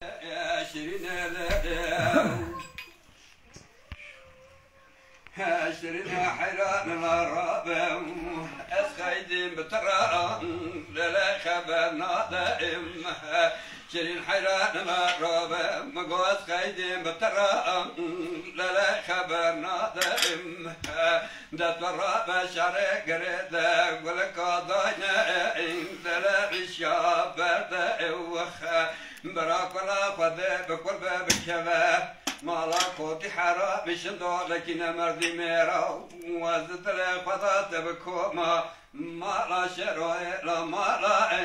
يا شيرين شيرين حيران الرابع اسخيدين بترى لا خبرنا دائم شيرين حيران الرابع مقوس خيدين بترى لا خبرنا دائم دت الرابع شارع قريد ولك ضاينا لا الشاب وخ براك ولا خذ بكل باب الشباب مالاكوتي حرام بشندو لكن مردي ميرا وزد لخذات بكوما مالا شروي لا مالا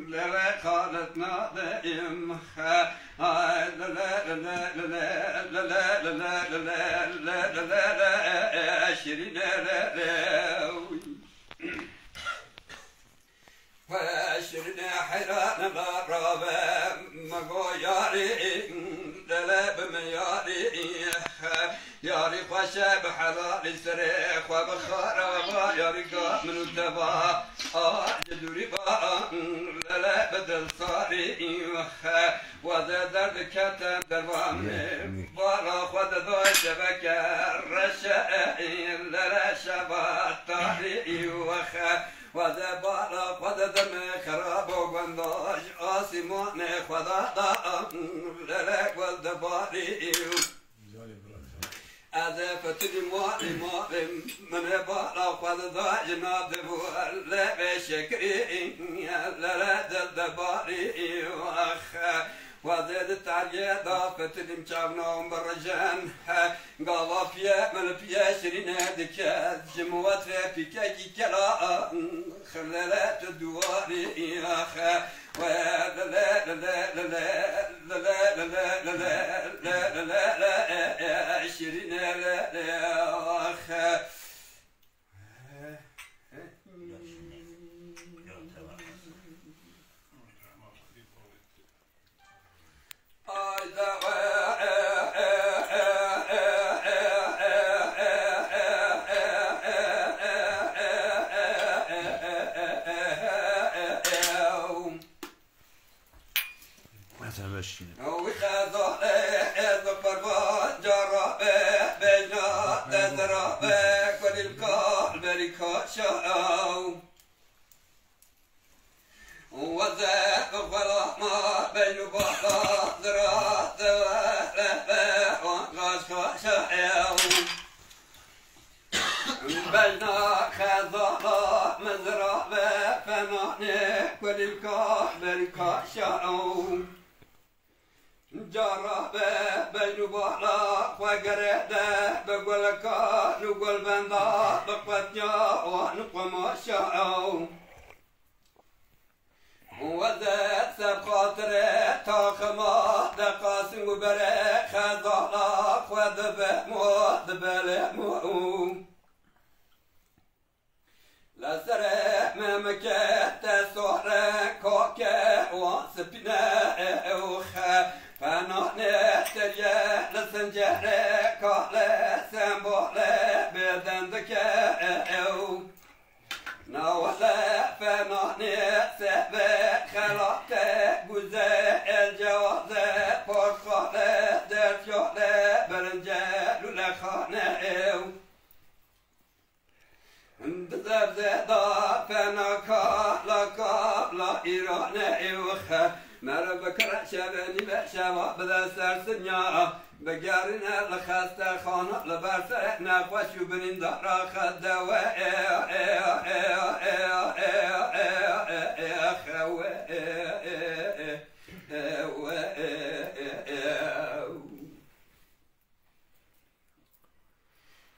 لا خالتنا دائم لا لا لا لا لا لا لا لا لا لا شيرين لا لا وشرنا حيران الرابع مقوياري دلاب مياري ياري خشب حلال سريخ وبخار ياري قام من الدفا جدوري با لا بدل صاري وذا درد كتم دربام ولا خد ذوي شبكة رشا لا شبات طاري وذا بالا خذ دم خراب وقنداش آسمان خذا لك والدباري هذا فتدي مالي من بالا خذ ذا جناب لا بشكري لا دباري وذا التعلية ضافت المشابنا برجان قال فيا من فيا شرين هذيك جموات فيك كلا خلالات الدواري ولا لا لا لا لا لا لا لا لا لا لا لا شرين لا لا وذاك الغلا ما بين بحر ذرات وغاز خشايا بينا خذا مزرعة فنانك وللكحل الكشاو جربة بين بحر وقرده بقول كان وقول بندا بقتيا ونقم شاو وذا سبخاطره تاخما دقاسم وبره خذالا وذبه مذبله مو لسره ممكه تسوره كوكه وسبنا وخه فنانه تريه لسنجره كاله سنبوله بدندك نولا فناني سبق خلاقته جزء الجوازه فرقاله درجاله برنجه للخانه بزر زدا فناكا لكا لا إيرانه وخه مرب كرشبني بشوا بذا سرسنيا بقارنا لخسته خانه لبرسه نخوش بنين دارا خدوا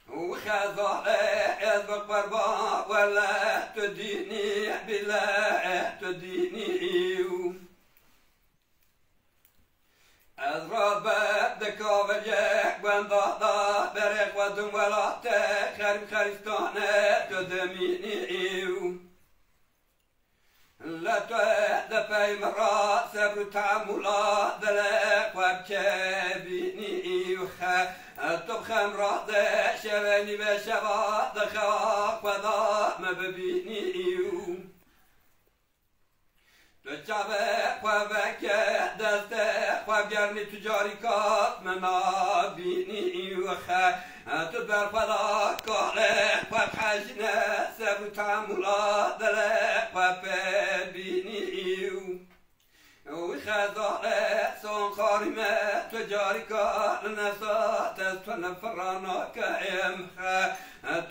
وخذا اذبق بربا ولا تديني بلا تديني أضرب دكاوجك بندادا برق ودم ولا تخرب خريستانه تدميني لا تدفع مرا سبر تعملا دلق وبكبيني تبخم راده شواني بشبا دخاق ودا مببيني چاوه خوابک دست خواب گرمی تجاری کات منا بینی و خه تو بر فلا کاله خواب خشنه سبو تعمولا دله خواب بینی و خزاله سون خارمه تجاری کات نسات از تو نفرانا کهیم خه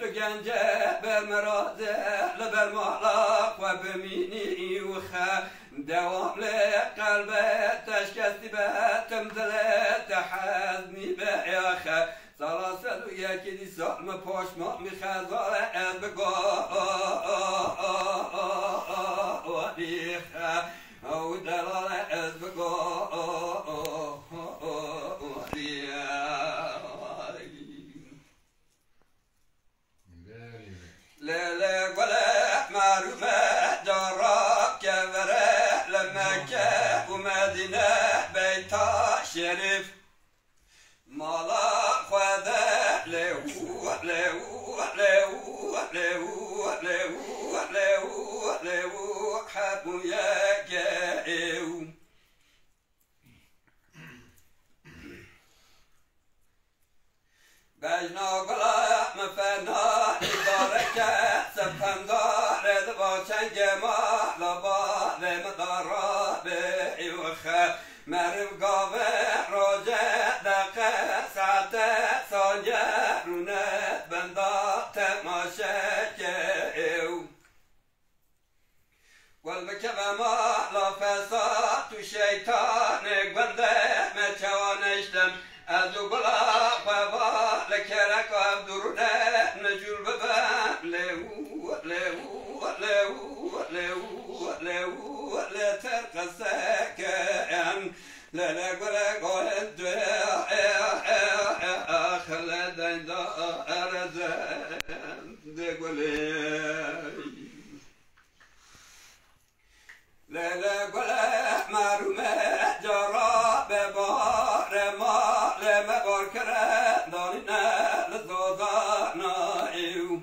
تو گنجه بر مرازه لبر مالا خواب بینی و خه دوام لقلبه تشکستی به تمثله تحزنی به یاخه سلاسل و یکی دی سالم پاشما میخزاره از بگاه ریخه او دلال از بگاه لیله گله معروفه جاراب که وره لمکه و مدینه بیتا شریف مالا خواده لیو لیو لیو لیو لیو لیو لیو حبو یکیو بجنا گلا مفنا اداره که سپندار دبا چنگ مالا با لمدارا به ایوخه مرم گاوه راجه دقه ساعت سانجه رونه بندا تماشه که ایو والبکه و مالا فساد تو شیطان گنده مچوانشتم از او گلا خوابا لکرک و عبدالرونه نجول ببن لیو لیو لیو لیو لیو لترق سکن للگل گوهد خلدن دا ارزن دگلی للگل مرومه جارا به بار مال مبار کرد دانی نه لزازانا ایو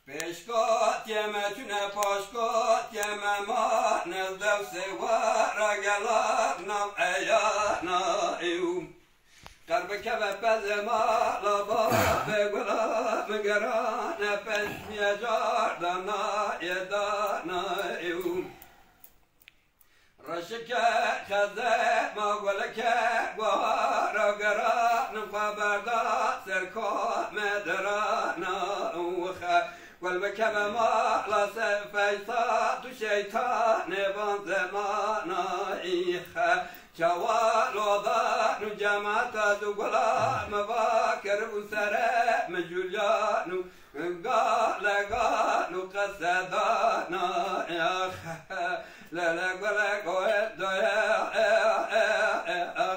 پیشکات یمه چونه پاشکات یمه ما نزدو سوارا گلار نام ایانا ایو قلب که به پز مالا با به گلا مگران پس میجار دانا یدانا ایو رشکه خزه ما گلکه گوارا گران خبردار سرکا مدرانا وخه والبکه به مالا سفیسا تو شیطان بان زمانا ایخه چوالو دانو جمعتا دو گلا مباکر و سره مجولیانو گالگانو قصدانا ایخه للگلگو دویا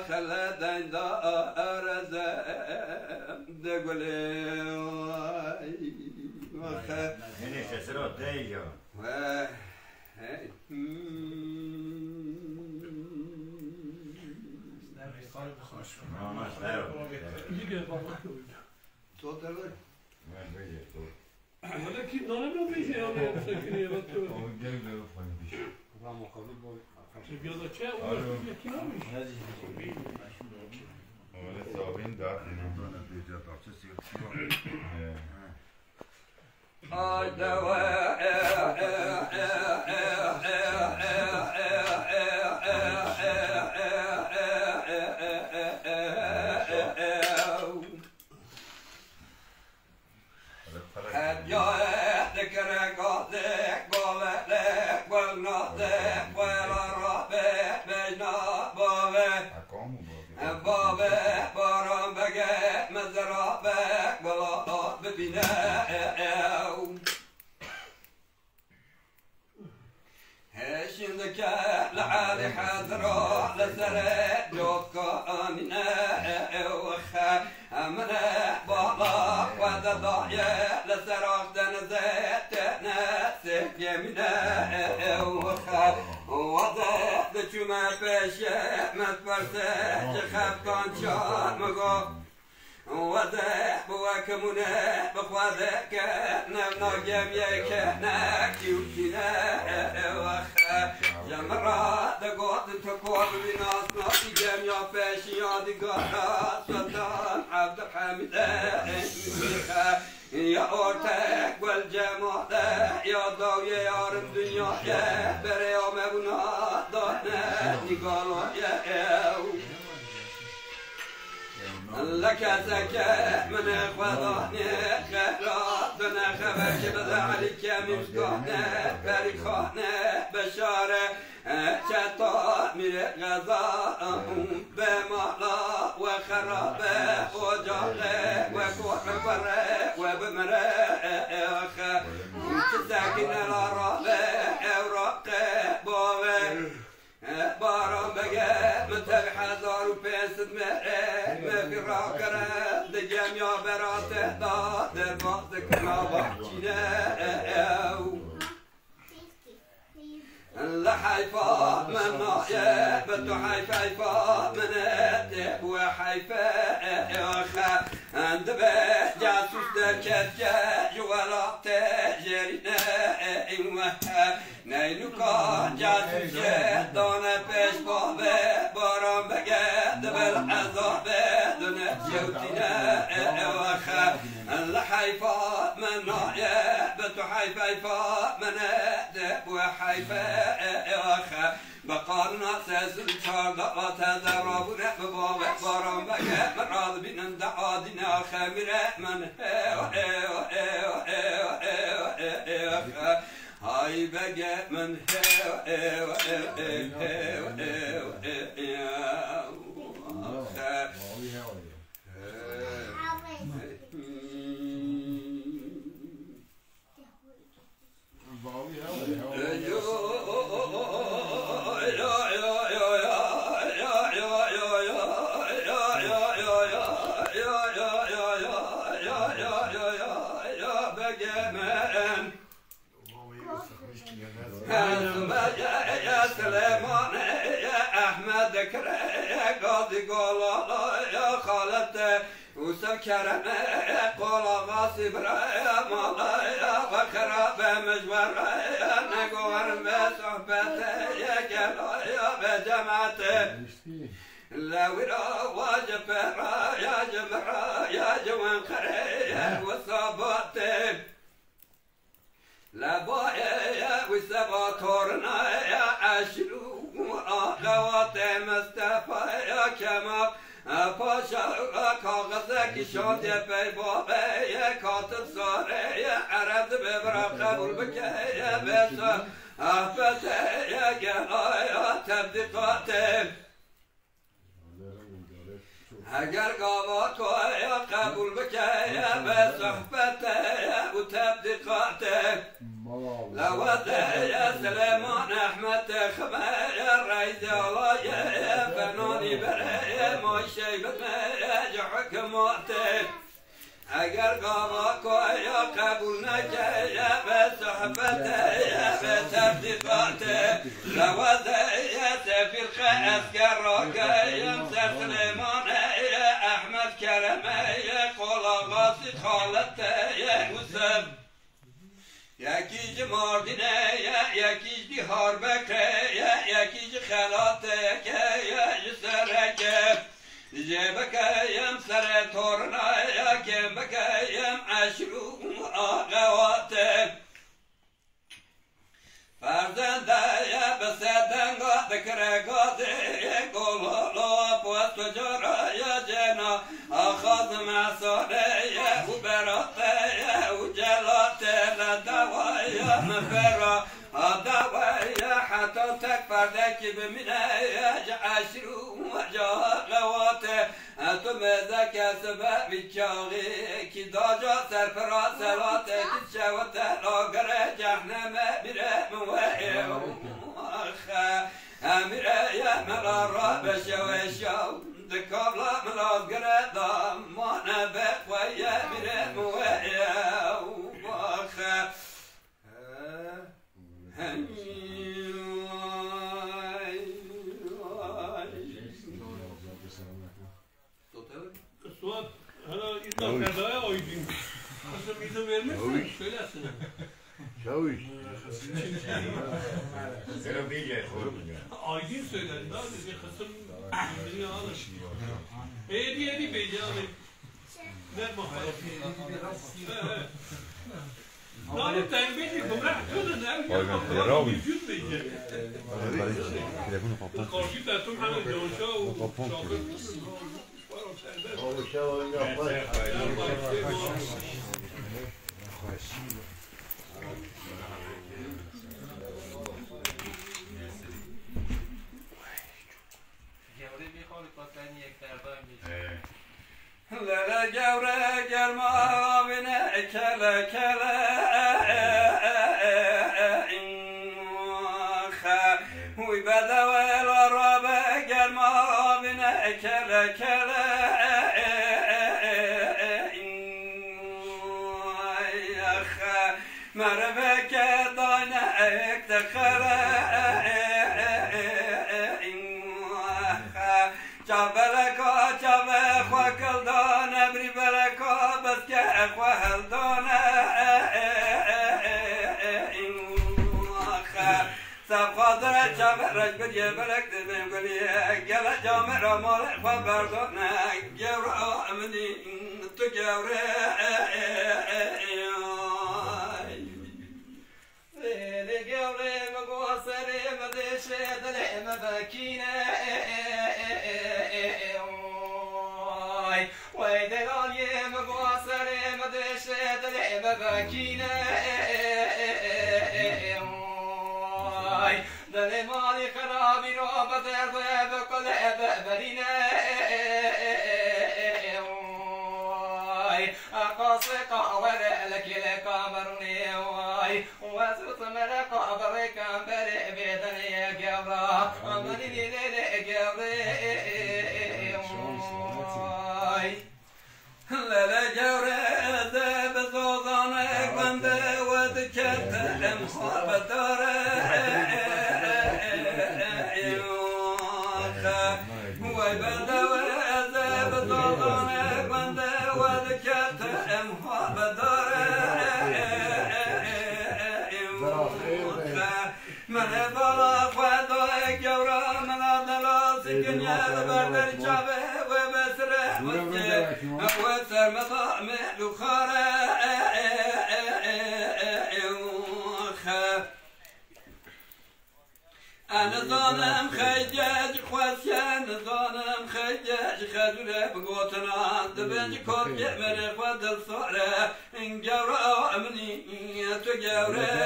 خلدن دا ارزه دگلی Hene sesero tejo. Mama staro. تو دلار Ben böyle to. Ama ki nana bir şey yapıyor sakiniye bakıyor. O gel gel falan bir şey. Vamo kabul boy. Bir yola çay var. Kim almış? Öyle sabin da. Bana bir cevap yapsa ay deva بابه باران بگه مزرابه بلا ببینه هشند که لعالی حضرا لسره جوکا آمینه وخه امنه بالا و دضایه لسراخ دنزت نسه یمینه وخه وضع دچومه پیشه متبرسه چه خفکان چار مگو وضع بواکمونه بخواده که نم ناگم یک نکیو کینه وخه جمرات قوت تكون بناس ناسي جميع فاشيا دقارات سلطان عبد الحميد يا أورتك والجمال يا ضوي يا رب دنيا يا بريوم ابنا دهنا نقالوا يا لك زكاة من خضاني خيراتنا خبرك بذلك مسكونا فريخانا بشارة شتا من غزاء بمعلا وخرابة وجالة وكوح فرة وبمرأة تساكن العرابة أوراق بوغ بارم بگه متر 1500 مره مفرا کرد دگم یا برات داد در باز کنا بچینه لحيفا من نايه بتو حيفا من اتب وحيفا اخا عند به جاسوس دركت جوالات جرينا ايوه نينوكا جاسوس دانا پیش بابه بارم بگه دبل عذاب دونه جوتينا اخا لحيفا من نايه بتو حيفا من اتب وحيفا اخا بقارنا سازل چاردا تدرابونه ببابه بارم بگه مراد بینن دعادینا خمیره من های بگه من يا سليمان يا احمد كره يا قاضي قولا يا خالد وسم كرم قولا غاصب يا مالا يا وخراب مجبر يا نقور بصحبته يا قلا يا بجماعته لا ولا واجب يا جمرة يا جوان خريه وصابته لا بايا وسباتورنا يا عشرو أخوات مصطفى يا كمال باشا كاغزك شاد في بابا يا كاتب صار يا عرب ببرا قبول بك يا باشا أحبت يا جلا يا تبديقات اگر قاوات يا قبول بك يا بصحبته وتبديقاته لود يا سليمان احمد خما يا رئيس الله يا فناني برا ما شيبت يا حكماته اگر قاوات يا قبول نك يا بصحبته يا بتبديقاته لود يا سفير عسكرك يا سليمان احمد کرمه قولا غاصی خالته وسم یکیج ماردینه یکیج دی هاربکه یکیج خلاته یکیج سرکه جبکه یم سر تورنا یکم بکه یم عشرو آقواته فرزنده بسدنگا دکرگاده قولا پوست جارا یا جنا آخاز مساره و براته و جلاته لدوای مفرا دوای حتی تک فرده که بمینه عشرو جا قواته تو مزه کسبه بیچاقی کی داجا سرپرا سلاته که شوته لاغره جهنمه بیره موه امیره یه ملارا بشه شو دکابلا ملاز گره دامانه بخواه میره موه Suat, hala İzmir kadar oydum. Nasıl izin vermezsen söylersin. Çavuş. Pero bile koymuyor. Aydın söyledi daha dedi kısım birbirine alır. Hediye beycanı. Ne mahal. Nalı tembihli bırak kadın ev yapar. Vücut beycanı. Karşı tarafım hemen Joşa o şakır. Lele gevre gelma abine kele kele Huy bedevel arabe gelma abine kele kele Merve ke dayne ekte kele Çabeleka çabe khwakıldan ebri beleka beske khwahıldan Sabqadra çabe rajbir yebelek dedim geliye Gele camera malik khwaberdan Gevra amni tu gevre Lele gevre me gwasere me deşe dele me bekine ويدل يم بوصر مدش دل مبكينا دل مالي خرابي راب درب بكل برينا قاصق ور لك لك مرني وسط ملك برك بر بدن يا جبرا امني ليل جبرا Lele gevre de bezozane bende ve diketem habedare Vay bende ve de bezozane bende ve diketem habedare Mene bala khwada gevra mena dala sikinya berber chabe ve besre وسر مطعم لخارة أنا ظالم خجاج خواسيان ظالم خجاج خجولة بقوتنا دبنج كور جمر خود الصورة انجورا مني تجورا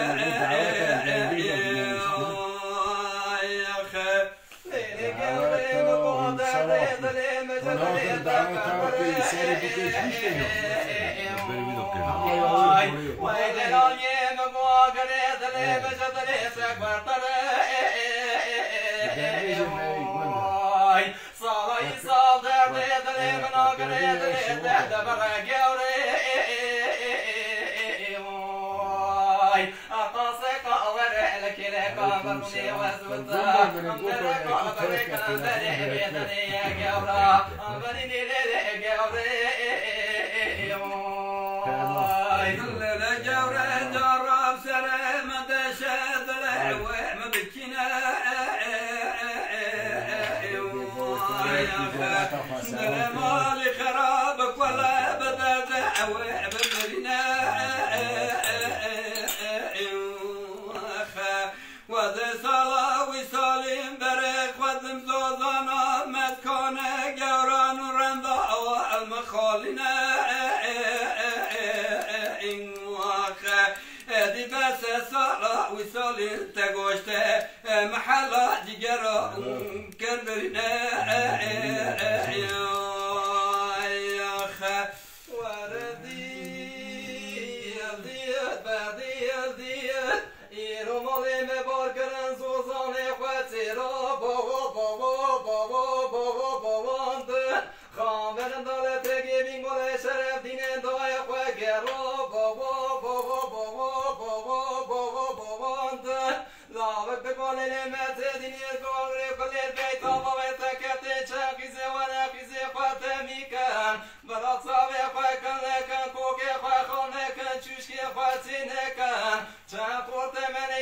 مالي خرابك ولا بدأ بمرنا وذي صلاة وصالين بريك وذم زوزانا مدكونا جوران ورنضا والمخالنا دي بس صلاة وصالين تقوشت محلة جيجرا كربرنا Çaport emene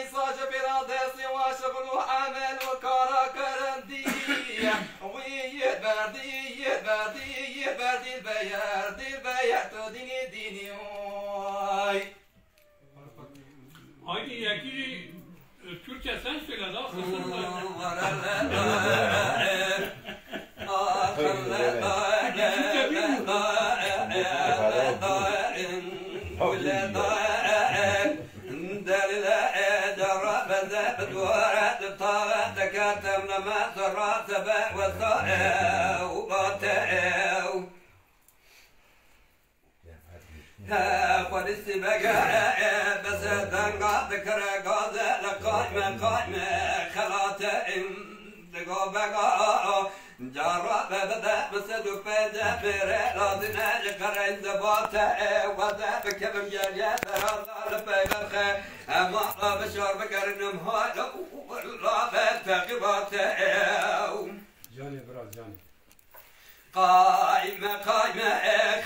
Haydi yeki Türkçe sen söyle daha kısım ولسه بقى بس دنقا ذكر قاضي لقائمة قائمة خلاته دقا بقى جرب بدا مسد وفجأة بري لازنا يقرأ زباته وذا بكبم جاجة برازال بيغرخة أما بشار بقرنم هاي لا بتقباته جاني براز جاني قائمة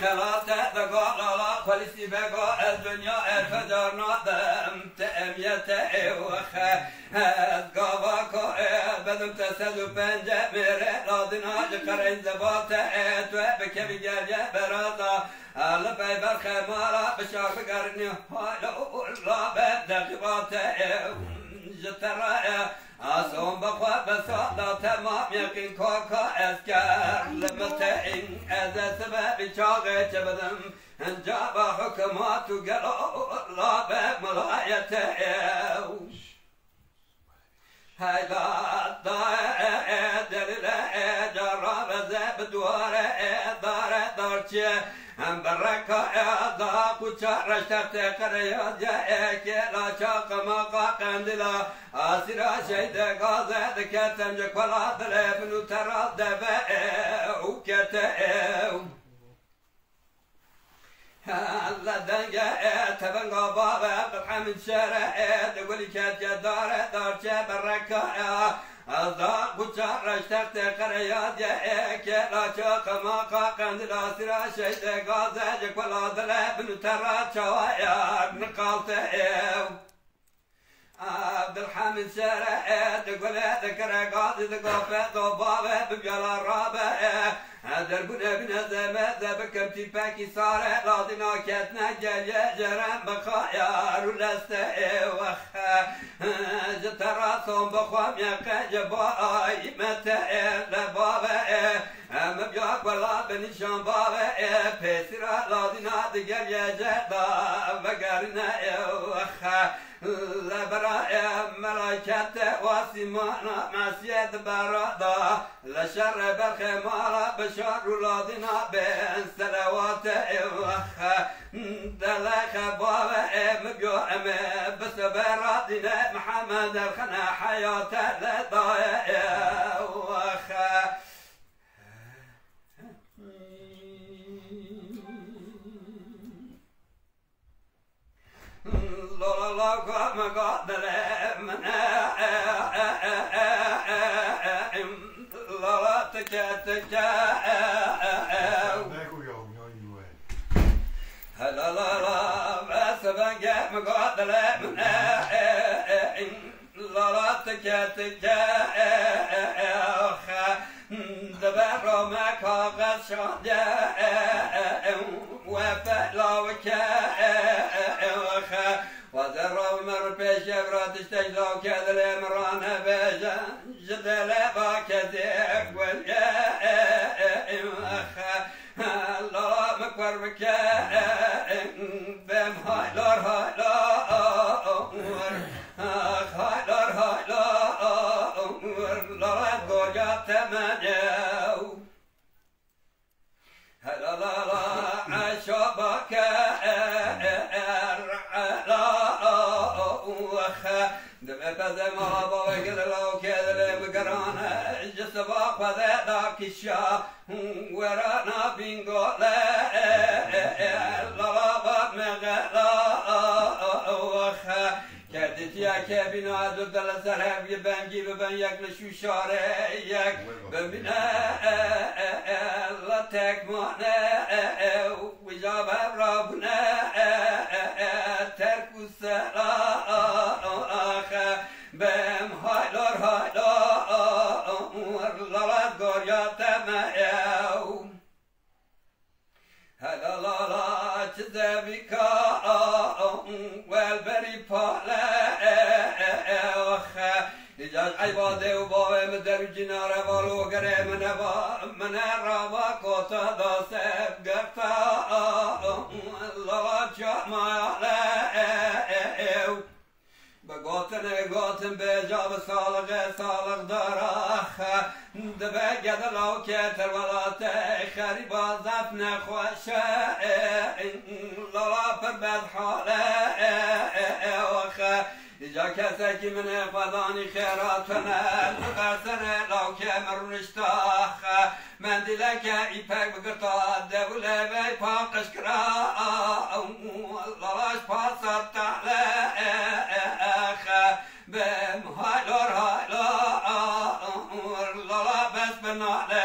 خلاصة بقى لا خلصي بقى الدنيا فجرنا دم تأميته وخا قواك بدم تسلو بنجا مري لازنا يقرأ زباته توابك بجاجة برازا لبي بالخمارة بشار بقرني هاي لا بتقباته جترا أصوم بخوا بساطة تمام يقين كوكا أسكار لمتين أذا سبب شاغة جبدم انجاب حكمات وقلوا لا بملايته هاي لا دليل جراب زبد ورا دارتي بركة ضاق وشرشت قرية جاءك لا شاق ما قندلا أسرع شيد غازة كتم جكولا دلبن ترى دبا وكتم الله دنجا تبنغا بابا بالحمد شرع تقولي كات دار بركة ضاق وشرشت قرية جاءك لا شاق ما قندلا أسرع شيد غازة جكولا دلبن ترى شوايا نقالته عبد الحميد شارع تقول ذكر قاضي ذقافة ضبابة ببيلا الرابع دربنا بنا زمازة بكمتي باكي صارع لاضنا كتنا جالية جرام بخايا رولسة وخا جترا صوم بخوام يقى جباي متى لبابة مبياك ولا بنشان بابة بسرا لاضنا دقالية جدا بقارنا وخا لبراء ملائكة واسمانا معسيد برادا لشر بالخمارة بشار ولادنا بين سلوات وخا دلخ بابا مبيوع بس برادنا محمد الخنا حياة لضايا وخا لا ما قادر من لا تكتك هلا لا بس بقى ما قادر من لا تكتك دبر ما كاغش وفلا وكا وذروا مر بيش براد استجلوا كذا لمرانا بيجا جدل باكذيك واليا الله مكبر بكا بم هايلور لا قوجا تمنيو هلا لا عشبك دمت ما بقول لو كذا بقرانا جسباق وذاك الشا ورانا بنقول لا مغلا كدت يا كابينا ضد السلام يبنجي ببن ياكل شو شاريك بمنا لا تكمنا وجاب ربنا ترك السلام بم هايلور لا قرية تمام عباده و باوه مدر جناره والو گره من روا کتا داسب گفتا لالا چاماله گاتن به جاب سالق دارخ دبه گدلاو که ترولات خریبا زفن خوشه لالا پر بد حاله جا کسی که من خدانی خیرات کنه برسنه لاو که مرونشتاخ من دیله که ایپک بگرتا دوله بی پاقش کرا لالاش پاسر تحله بم هایلور لالا بس بناله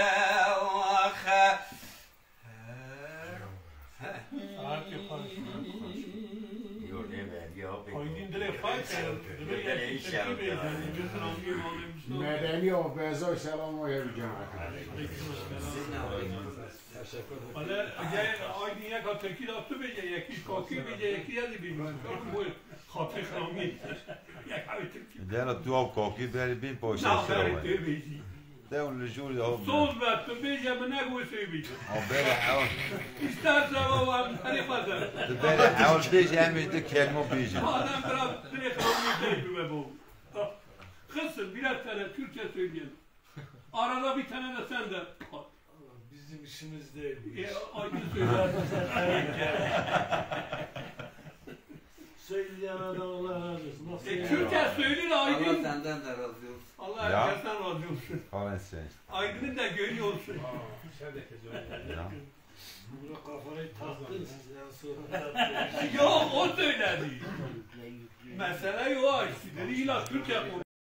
مدنی و بزای سلام و یه جمعه حالا اگر آیدی یک ها ترکی را تو بگه یکی کاکی بگه یکی یادی بگه خاطر خرامی یک همه ترکی دیانا تو آب کاکی بری بین پاشته نه بری تو بگی ده اون لجوری آب صوت بر تو بگه من نگوه تو بگه بری اول استاد زوا و هم تری خواهد بری اول بیجه همیش ده کلمه بیجه آدم برای تری خرامی بیجه ببو خسر بیرد تره Türkçe söyleyelim arada bir tane de sen de Bizim işimiz değil. Aydın söyler Söyleyen adam Allah razı olsun. Nasıl Türkçe söyler Aydın. Allah senden de razı olsun. Allah herkesten razı olsun. Falan sen. Aydın'ı da görüyorsun. Burada kafayı taktın sizden sonra. Yok o söyledi. Mesele yok. Dedi illa Türkçe